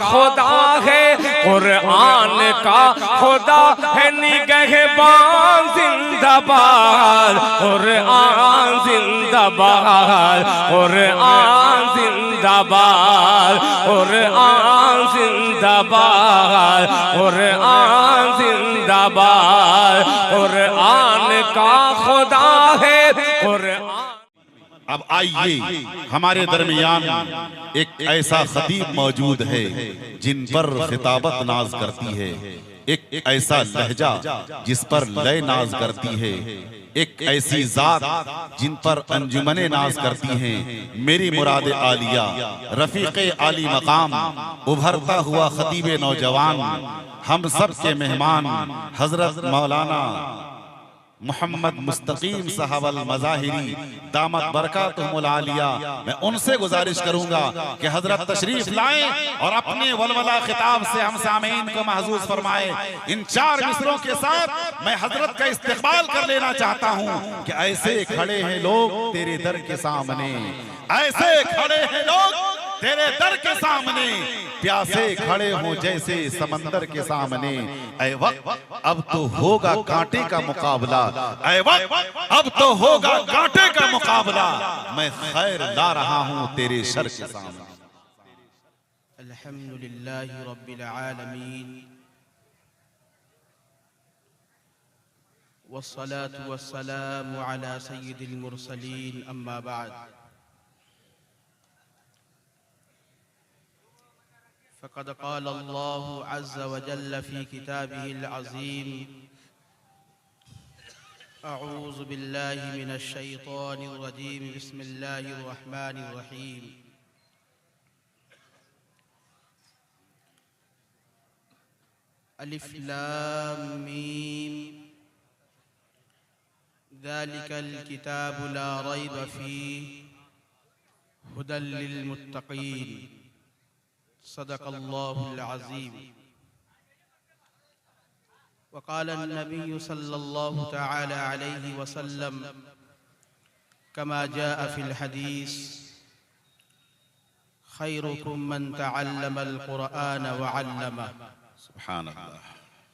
खुदा है, कुरान का खुदा है निगहबान जिंदाबाद, कुरान जिंदाबाद, कुरान जिंदाबाद, कुरान जिंदाबाद, कुरान जिंदाबाद, कुरान का खुदा है कुरान। अब आइए, हमारे दरमियान एक ऐसा खतीब मौजूद है जिन पर खिताबत नाज करती है, एक ऐसा लहजा जिस पर लय नाज करती है, एक ऐसी जात जिन पर अंजुमने नाज करती हैं। मेरी मुराद आलिया, रफीक़े आली मकाम, उभरता हुआ खतीब नौजवान, हम सब के मेहमान हजरत मौलाना मोहम्मद मुस्तकीम साहब अल मज़ाहिरी दामत बरकातुहुमुल आलिया। मैं उनसे गुजारिश करूंगा कि हजरत तशरीफ लाएं और अपने वलवला खिताब से हम सामीन को महजूज फरमाए। इन 4 मिसरों के साथ मैं हजरत का इस्तकबाल कर लेना चाहता हूं कि ऐसे खड़े हैं लोग तेरे दर के सामने, ऐसे खड़े हैं लोग तेरे दर के सामने, प्यासे खड़े हों जैसे समंदर के सामने। ऐ वक्त अब तो होगा कांटे का मुकाबला, ऐ वक्त अब तो होगा कांटे का मुकाबला, मैं खैर ला रहा हूं तेरे शर के सामने। अल्हम्दुलिल्लाहि रब्बिल आलमीन वस्सलातु वस्सलामु अला सय्यिदिल मुरसलीन, अम्मा बाद। फ़क़द क़ाल अल्लाहु अज़्ज़ व जल्ल फ़ी किताबिहिल अज़ीम, अऊज़ु बिल्लाहि मिनश शैतानिर रजीम, बिस्मिल्लाहिर रहमानिर रहीम। अलिफ लाम मीम, ज़ालिकल किताबु ला रैब फ़ीहि हुदल लिल मुत्तक़ीन। सदक़ल्लाहुल अज़ीम। वक़ाल अन्नबिय्यु सल्लल्लाहु तआला अलैहि वसल्लम कमा जाअ फ़िल हदीस, खैरुकुम मन तअल्लमल क़ुरआन व अल्लमह। सुब्हानअल्लाह।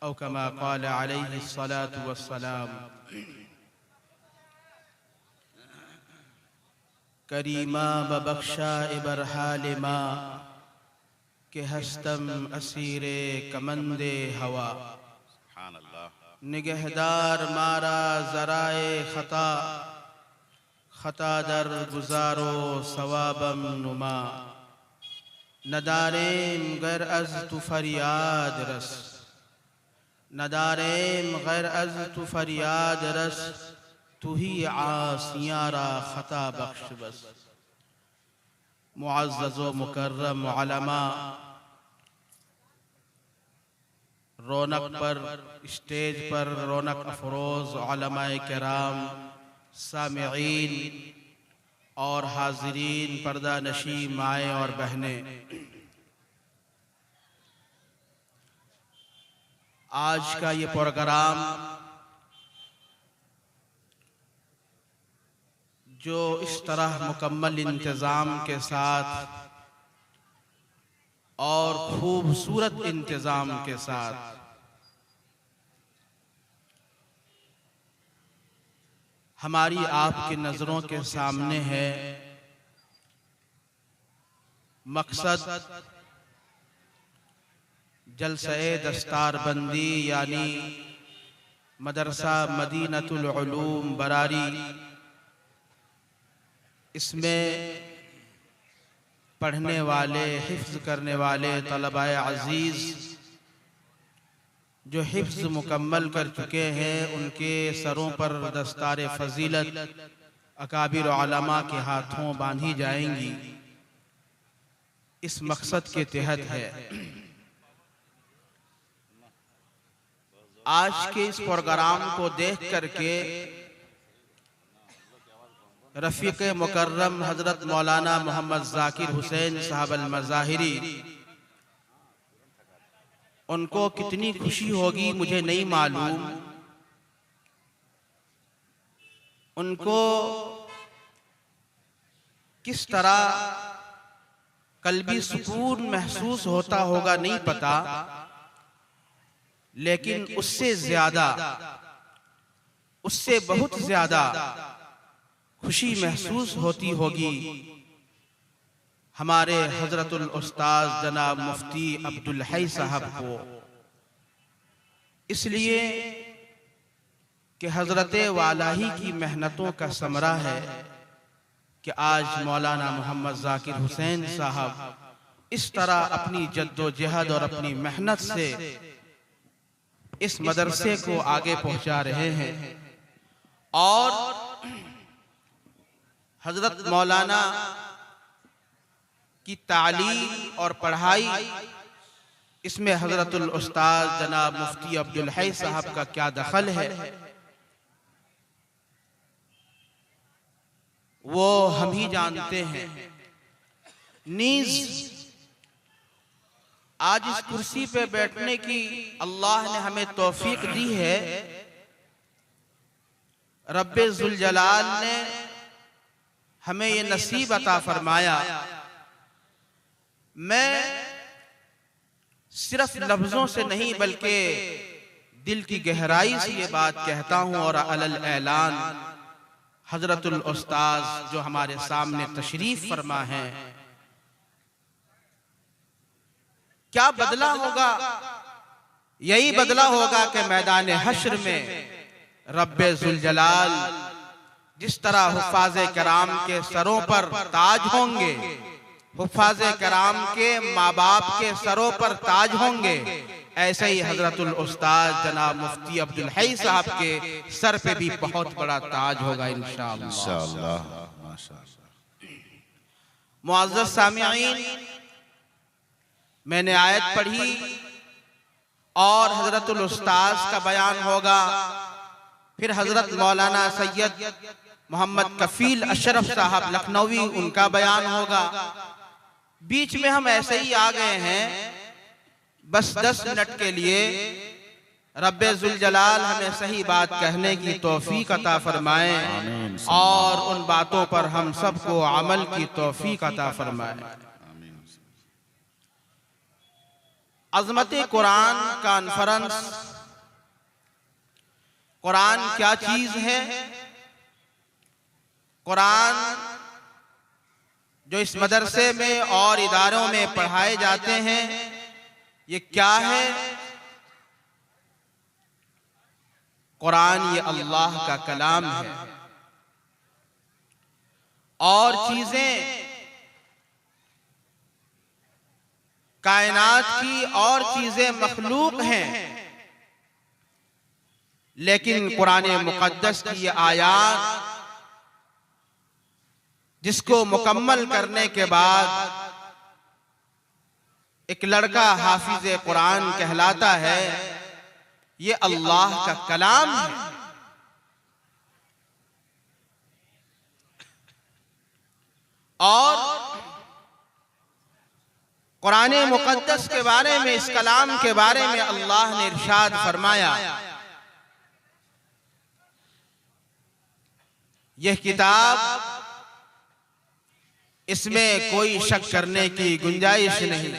औ कमा क़ाल अलैहि अस्सलातु वस्सलाम। करीमा बबख्शा इबरहालिमा के हस्तम असीरे कमंदे हवा। निगहदार मारा जराए खता, खता दर गुजारो सवाबम नुमा। नदारेम गैर अज तु फरियाद रस, नदारेम गैर अज तु फरियाद रस, तू ही आसियारा खता बख्श बस। मुअज़्ज़ज़ व मुकर्रम उलमा, रौनक पर स्टेज पर रौनक अफरोज उलमाए किराम, सामिईन और हाजिरीन, पर्दा नशी माएँ और बहनें, आज का ये प्रोग्राम जो इस तरह मुकम्मल इंतज़ाम के साथ और खूबसूरत इंतज़ाम के साथ हमारी आपकी नज़रों के सामने है, मकसद जलसे दस्तारबंदी यानी मदरसा मदीनतुल उलूम बरारी। इसमें पढ़ने वाले, हिफ्ज़ करने वाले तलबाए अज़ीज़ जो हिफ्ज़ मुकम्मल कर चुके हैं, उनके सरों पर दस्तारे फ़ज़ीलत अकाबिर उलमा के हाथों बांधी जाएंगी। इस मकसद के तहत है। आज के इस प्रोग्राम को देख करके रफ़ीक़ मुकर्रम हज़रत मौलाना मोहम्मद ज़ाकिर हुसैन साहब अल मज़ाहिरी, उनको कितनी खुशी होगी मुझे नहीं मालूम। उनको किस तरह कल्बी सुकून महसूस होता होगा नहीं पता, लेकिन उससे ज्यादा, उससे बहुत ज्यादा खुशी महसूस होती होगी हमारे हजरतुल उस्ताद जनाब मुफ्ती अब्दुल हई साहब को, इसलिए कि हजरत वालाही की मेहनतों का समरा है कि आज मौलाना मोहम्मद जाकिर हुसैन साहब इस तरह अपनी जद्दोजहद और अपनी मेहनत से इस मदरसे को आगे पहुंचा रहे हैं। और हजरत मौलाना की तालीम और पढ़ाई, इसमें हजरतुल उस्ताद जनाब मुफ्ती अब्दुल हई साहब का क्या दखल है वो हम ही जानते हैं। नीज आज इस कुर्सी पे बैठने की अल्लाह ने हमें तौफीक दी है। रब्बे जुल जलाल ने हमें ये नसीब अता फरमाया। मैं सिर्फ लफ्जों से नहीं बल्कि दिल की गहराई से ये बात कहता हूं और अलल ऐलान हजरतुल उस्ताद जो हमारे सामने तशरीफ फरमा है, क्या बदला होगा? यही बदला होगा कि मैदान हश्र में रब्बे जुल जलाल जिस तरह हुफ़ाज़े कराम के सरों पर ताज होंगे, हुफ़ाज़े कराम के माँ बाप के सरों पर ताज होंगे, ऐसे ही हजरतुल उस्ताद जनाब मुफ्ती अब्दुल हई साहब के सर पे भी बहुत बड़ा ताज होगा इंशाअल्लाह। मुअज़्ज़ज़ सामिईन, मैंने आयत पढ़ी और हजरतुल उस्ताद का बयान होगा, फिर हजरत मौलाना सैयद मोहम्मद कफील अशरफ साहब लखनवी उनका बयान होगा। बीच में हम ऐसे ही आ गए हैं बस 10 मिनट के लिए। रब्बे जुल जलाल हमें सही बात कहने की तौफीक अता फरमाए और उन बातों पर हम सबको अमल की तौफीक अता फरमाए। अज़मत कुरान कॉन्फ्रेंस, कुरान क्या चीज है? कुरान जो इस मदरसे में और इदारों में पढ़ाए जाते हैं, ये क्या है? कुरान ये अल्लाह का कलाम है और चीजें कायनात की और चीजें मखलूक हैं, लेकिन कुरान मुक़द्दस की ये आयात जिसको मुकम्मल करने के बाद एक लड़का हाफिज़े कुरान कहलाता है, ये अल्लाह का कलाम है। और कुरान मुक़द्दस के बारे में, इस कलाम के बारे में अल्लाह ने इरशाद फरमाया, यह किताब, इसमें कोई शक करने की गुंजाइश नहीं,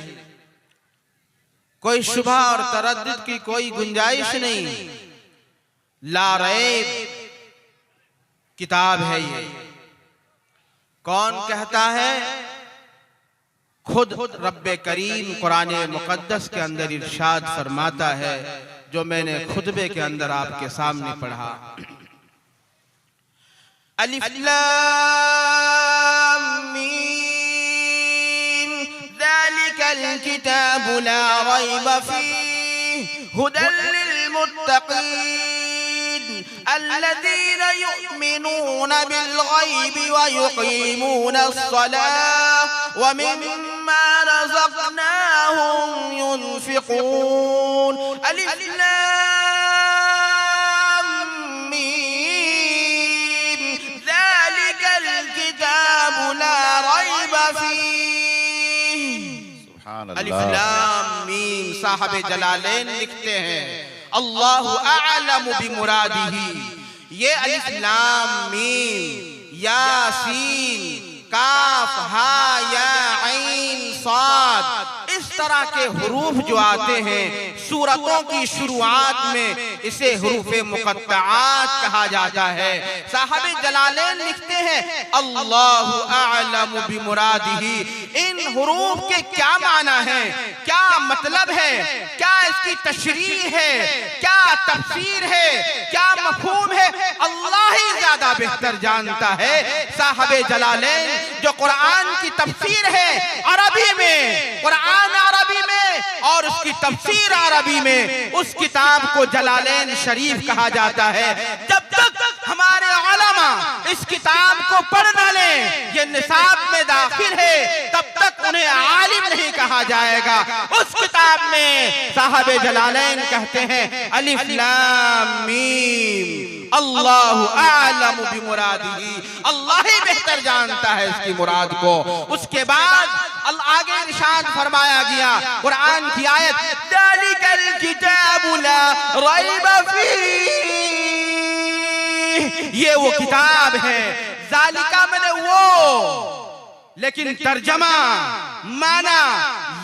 कोई शुबहा और तरद्दुद की कोई गुंजाइश नहीं। ला रैब किताब है ये। कौन कहता है? खुद रब्बे करीम कुरान मुक़द्दस के अंदर इरशाद फरमाता है, जो मैंने खुतबे के अंदर आपके सामने पढ़ा। अलिफ लाम मीम ज़ालिकल किताबु ला रैब फीहि हुदल लिल मुत्तक़ीन अल्लज़ीना युमिनूना बिल गैबि व युक़ीमूना अस्सलाह व मिम्मा रज़क़नाहुम युनफ़िक़ून। अलिफ अलिफ लाम मीम। साहब जलालैन लिखते हैं, अल्लाहु अअलमु बिमुरादिही। ये अलिफ लाम मीम यासीन काफ हा या ऐन साद, इस तरह के हुरूफ जो आते हैं सूरतों की शुरुआत में, इसे हुरूफ मुक़त्तआत कहा जाता है। साहब जलालैन लिखते हैं अल्लाहु अअलम बिमुरादिही, इन हुरूफ के क्या माना है, क्या मतलब है, क्या इसकी तशरीह है, क्या तफसीर है, क्या मफहूम है, अल्लाह ही ज्यादा बेहतर जानता है। साहब जलालैन जो कुरान की तफसीर है अरबी में, कुरान अरबी में और उसकी तफसीर अरबी में, उस किताब को जलालैन शरीफ कहा जाता है। जब तक हमारे उलमा इस किताब को पढ़ न लें, ये निसाब में दाखिल है, तब तक उन्हें आलिम नहीं कहा जाएगा। उस किताब में साहब जलालैन कहते हैं अलिफ लाम मीम अल्लाहु अअलम बिमुरादिही, अल्लाह ही बेहतर जानता है इसकी मुराद को। उसके बाद आगे इरशाद फरमाया गया कुरान की आयत, ज़ालिकल किताबु ला रैब फीह, ये वो किताब है। ज़ालिका मैंने वो, लेकिन तर्जमा माना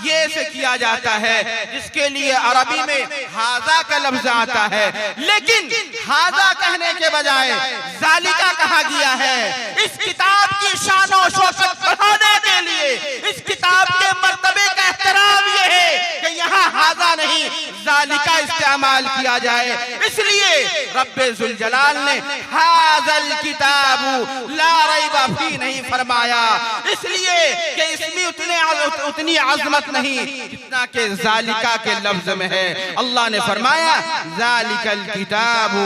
ये से किया जाता है जिसके लिए अरबी में हाजा का लफ्ज आता है, लेकिन हाजा कहने के बजाय ज़ालिका कहा गया है। इस किताब की शान और शौकत बढ़ाने के लिए, इस किताब के मर्तबे का एहतराम ये है कि यहाँ हाजा नहीं ज़ालिका इस्तेमाल किया जाए। इसलिए रब्बे ज़ुल जलाल ने हाज़ल किताबु ला रैब फीह नहीं फरमाया, इसलिए कि इसमें उतनी अज़मत नहीं जितना के ज़ालिका के लफ्ज में है। अल्लाह ने फरमाया ज़ालिकल किताबु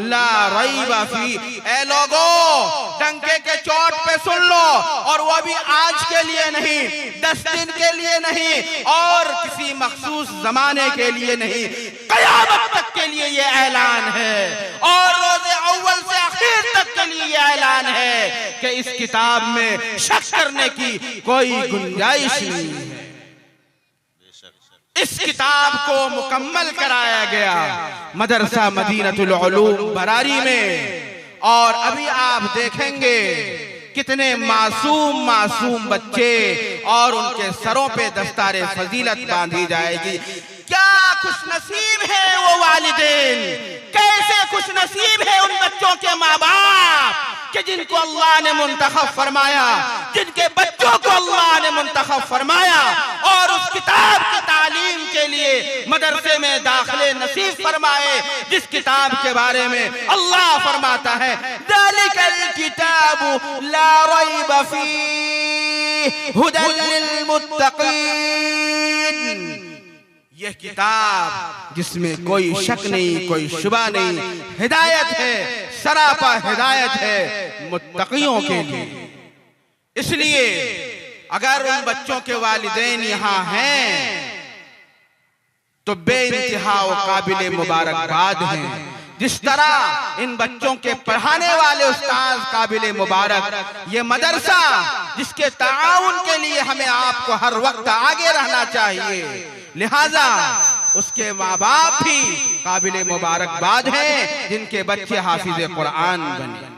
ला रैब फीह। ए लोगो, डंके के चोट पे सुन लो, और वो भी आज के लिए नहीं, 10 दिन के लिए नहीं, और किसी मखसूस जमाने के लिए नहीं, क़यामत तक के लिए ये ऐलान है, और रोज़े अव्वल से आखिर तक के लिए ये ऐलान है कि इस किताब में शक करने की कोई गुंजाइश नहीं है। इस किताब को मुकम्मल कराया गया मदरसा मदीनतुल उलूम बरारी में, और अभी आप देखेंगे कितने मासूम मासूम बच्चे और उनके सरों पे दस्तारे फजीलत बांधी जाएगी। क्या खुशनसीब है वो वालिदैन, कैसे खुशनसीब है उन बच्चों के माँ बाप कि जिनको अल्लाह ने मुंतखब फरमाया, जिनके बच्चों को अल्लाह ने मुंतखब फरमाया और उस किताब की तालीम के लिए मदरसे में दाखिले नसीब फरमाए, जिस किताब के बारे में अल्लाह फरमाता है ज़ालिकल किताबु ला रैब फीह हुदल लिल मुत्तकीन। यह किताब जिसमें कोई शक नहीं, कोई शुबा नहीं, हिदायत है, सरापा हिदायत है मुत्तकियों के लिए। इसलिए अगर उन बच्चों के वालिदैन यहाँ हैं तो बेइंतहा व काबिले मुबारकबाद हैं। जिस तरह इन बच्चों के पढ़ाने वाले उस्ताद काबिले मुबारक, ये मदरसा जिसके ताउन के लिए हमें आपको हर वक्त आगे रहना चाहिए, लिहाजा उसके माँ बाप भी काबिले मुबारकबाद हैं जिनके बच्चे हाफिज कुरान बने।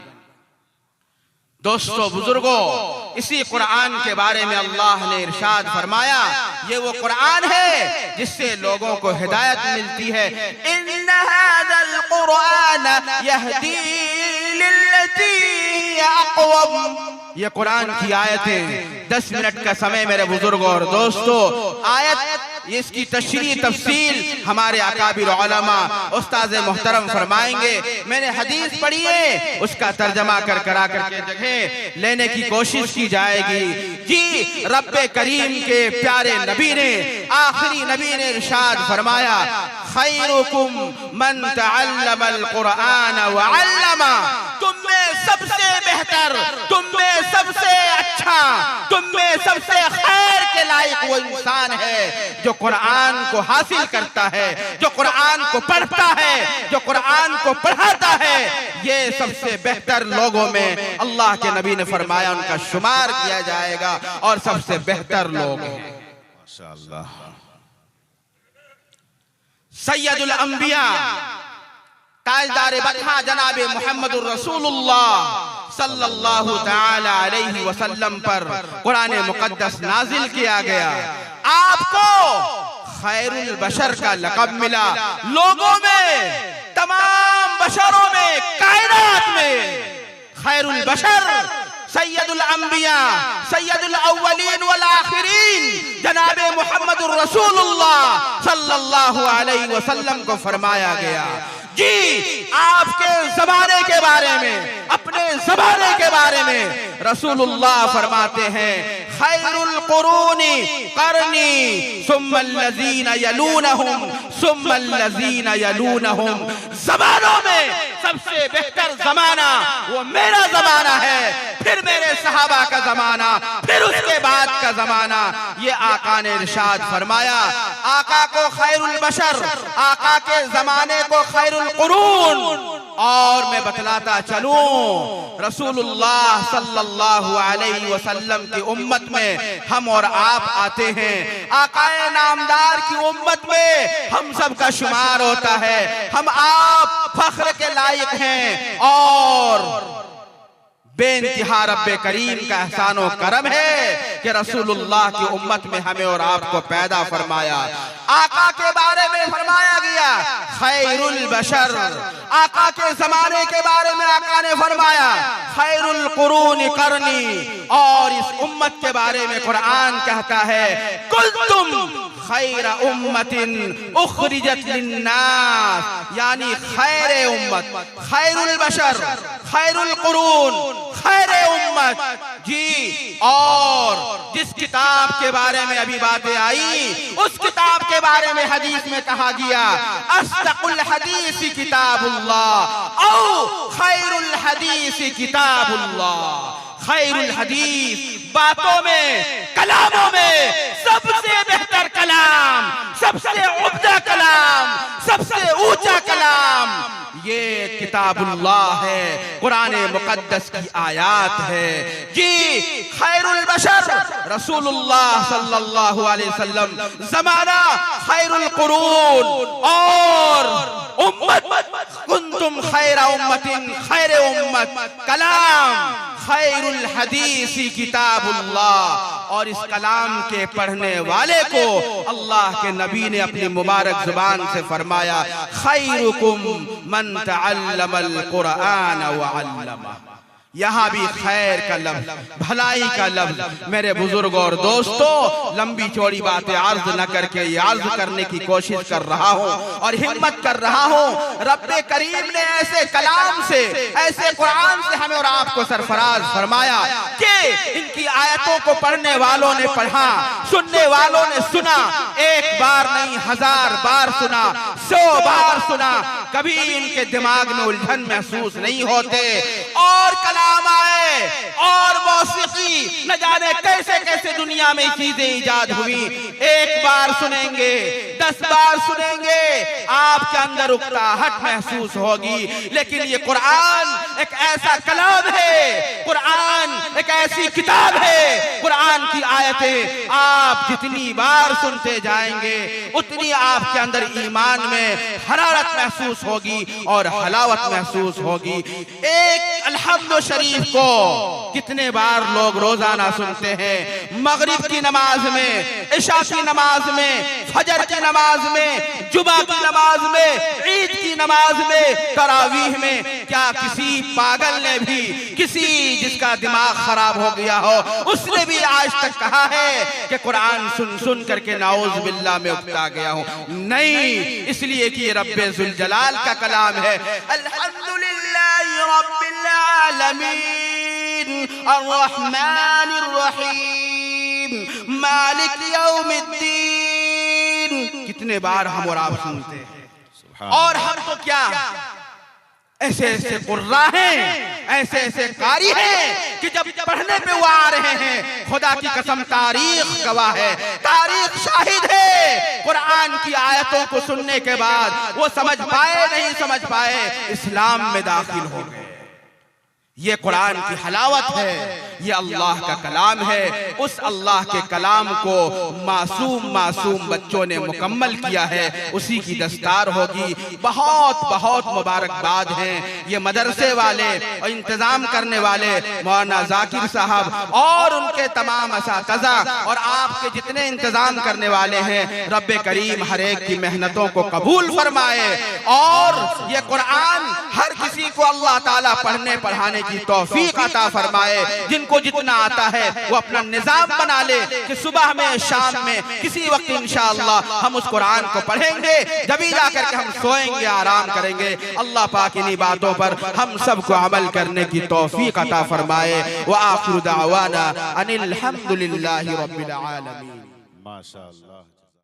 दोस्तों बुजुर्गों, इसी कुरान के बारे में अल्लाह ने इरशाद फरमाया, ये वो कुरान है जिससे लोगों को हिदायत मिलती है। इन्ना हाज़ल कुरान यहदी लिल्लती हिय अक़वम। ये कुरान की आयतें 10 मिनट का समय मेरे बुजुर्गों और दोस्तों, आयत इसकी तशरीह तफसील हमारे अकाबिर उलमा उस्ताद मोहतरम फरमाएंगे। मैंने हदीस पढ़ी है, उसका तर्जमा करा करके जगह लेने की कोशिश की जाएगी। जी रब्बे करीम के प्यारे नबी ने, आखिरी नबी ने इरशाद फरमाया खैरुकुम मन तअल्लमल कुरान व अल्लमा। तुम में सबसे बेहतर, तुम में सबसे अच्छा, तुम में सबसे खैर के लायक वो इंसान है जो कुरान को हासिल करता है, जो कुरान को पढ़ता है, जो कुरान को पढ़ाता है। ये सबसे बेहतर लोगों में अल्लाह के नबी ने फरमाया उनका शुमार किया जाएगा और सबसे बेहतर लोग हैं। माशाअल्लाह। सैयदुल अंबिया ताजदार बतहा जनाबे मुहम्मदुर रसूलुल्लाह सल्लल्लाहु ताला अलैहि वसल्लम पर कुरान मुकद्दस नाजिल किया गया। आपको खैरुल बशर का लक़ब मिला। लोगों में, तमाम बशरों में, कायनात में खैरुल बशर सैयदुल अंबिया, सैयदुल अव्वलीन वल आखिरीन जनाबे मुहम्मदुर रसूलुल्लाह सल्लल्लाहु अलैहि वसल्लम को फरमाया गया। जी, आपके ज़माने के बारे में, अपने ज़माने के बारे में रसूलुल्लाह फरमाते हैं, खैरुल कुरूनी करनी सुम्मल लज़ीना यलूनहुम सुम्मल लज़ीना यलूनहुम। ज़मानों में सबसे बेहतर ज़माना वो मेरा ज़माना है, फिर मेरे सहाबा का ज़माना, फिर उसके बाद का ज़माना। ये आका ने इरशाद फरमाया। आका को खैरुल बशर, आका के ज़माने को खैरुल कुरून। और मैं बतलाता चलूं, रसूलुल्लाह सल्लल्लाहु अलैहि वसल्लम की उम्मत में हम और आप आते हैं। आकाए नामदार की उम्मत में हम सब का शुमार होता है। हम आप फख्र के लायक हैं और बेइंतहा रब्बे करीम का एहसान और करम है कि रसूलुल्लाह की उम्मत में हमें और आपको पैदा फरमाया। आका के बारे में फरमाया गया खैरुल बशर। आका के जमाने के बारे में आका ने फरमाया खैरुल कुरून करनी। और इस उम्मत के बारे में कुरान कहता है कुंतुम खैर उम्मतिन उखरिजत लिन्नास, यानी खैर उम्मत, खैरुल बशर, खैरुल कुरून, खैर उम्मत। जी, और जिस किताब के बारे में अभी बातें आई, उस किताब के बारे में हदीस में कहा गया अस्दकुल हदीस किताबुल्लाह औ खैरुल हदीस किताबुल्लाह। खैरुल हदीस, बातों में, कलामों में सबसे बेहतर कलाम, सबसे उम्दा कलाम, सबसे ऊंचा कलाम ये किताबुल्लाह है, कुरान मुकद्दस की आयात है। जी, खैरुल बशर रसूलुल्लाह सल्लल्लाहु अलैहि वसल्लम, ज़माना खैरुल कुरून और उम्मत कुंतुम खैर उम्मतिन खैर उम्मत, कलाम खैरुल हदीसी किताबुल्लाह। और इस कलाम के पढ़ने वाले को अल्लाह के नबी ने अपनी मुबारक जुबान से फरमाया खैरुकुम मन तअल्लमल कुरान व अल्लमा। यहाँ भी खैर का लफ्ज़, भलाई का लफ्ज़। मेरे बुजुर्ग और दोस्तों, लंबी चौड़ी बातें अर्ज न करके ये अर्ज करने की कोशिश कर रहा हूँ और हिम्मत कर रहा हूँ। रब्बे करीम ने ऐसे कलाम से, ऐसे कुरान से हमें और आपको सरफराज फरमाया कि इनकी आयतों को पढ़ने वालों ने पढ़ा, सुनने वालों ने सुना, एक बार नहीं 1000 बार सुना, 100 बार सुना, कभी इनके दिमाग में उलझन महसूस नहीं होते। और कलाम आए और मौसीकी, न जाने कैसे कैसे दुनिया में चीजें इजाद हुई। एक बार सुनेंगे, 10 बार सुनेंगे, आपके अंदर उकताहट महसूस होगी। लेकिन ये कुरान एक ऐसा कलाम है, कुरान एक ऐसी किताब है, कुरान की आयतें आप जितनी बार सुनते जाएंगे उतनी आपके अंदर ईमान में हरारत महसूस होगी और हलावत महसूस होगी। एक अल्हम्दु शरीफ को कितने बार लोग रोजाना सुनते हैं, मगरिब की नमाज में, इशा की नमाज में, फजर की नमाज में, जुमा की नमाज में, ईद की नमाज में, तरावीह में। क्या किसी पागल ने भी, किसी जिसका दिमाग खराब हो गया हो, उसने भी आज तक कहा है कि कुरान सुन सुन करके नाउज़ बिल्लाह में उकता गया हूं? नहीं, इसलिए कि ये रब्बे जुल जलाल का कलाम है। अल्हम्दुलिल्लाहि रब्बिल आलमीन अर्रहमानिर रहीम मालिक यौमिद्दीन। कितने बार हम और आप सुनते हैं। और हम तो क्या ऐसे ऐसे कुर्रा हैं, ऐसे ऐसे कारी हैं कि जब पढ़ने पे वो आ रहे हैं, खुदा की कसम तारीख गवाह है, तारीख शाहिद है। कुरान की आयतों को सुनने के बाद वो समझ पाए नहीं समझ पाए, इस्लाम में दाखिल हो गए। ये कुरान की हलावत है, ये अल्लाह का कलाम है। उस अल्लाह के कलाम को मासूम मासूम बच्चों ने मुकम्मल किया है, उसी की दस्तार होगी। बहुत बहुत मुबारकबाद हैं ये मदरसे वाले और इंतजाम करने वाले मौलाना जाकिर साहब और उनके तमाम असातिज़ा और आपके जितने इंतजाम करने वाले हैं। रब्बे करीम हर एक की मेहनतों को कबूल फरमाए और ये कुरान हर किसी को अल्लाह ताला पढ़ने पढ़ाने की तौफीक अता फरमाए। जिनको जितना आता है वो अपना निजाम बना ले कि सुबह में शाम में किसी वक्त इंशाअल्लाह हम उस कुरान को पढ़ेंगे, जब जाकर के हम सोएंगे, आराम करेंगे। अल्लाह पाक इन्हीं बातों पर हम सबको अमल करने की तौफीक अता फरमाए। व आखिरु दावाना अनिल हम्दुलिल्लाहि रब्बिल आलमीन। माशाअल्लाह।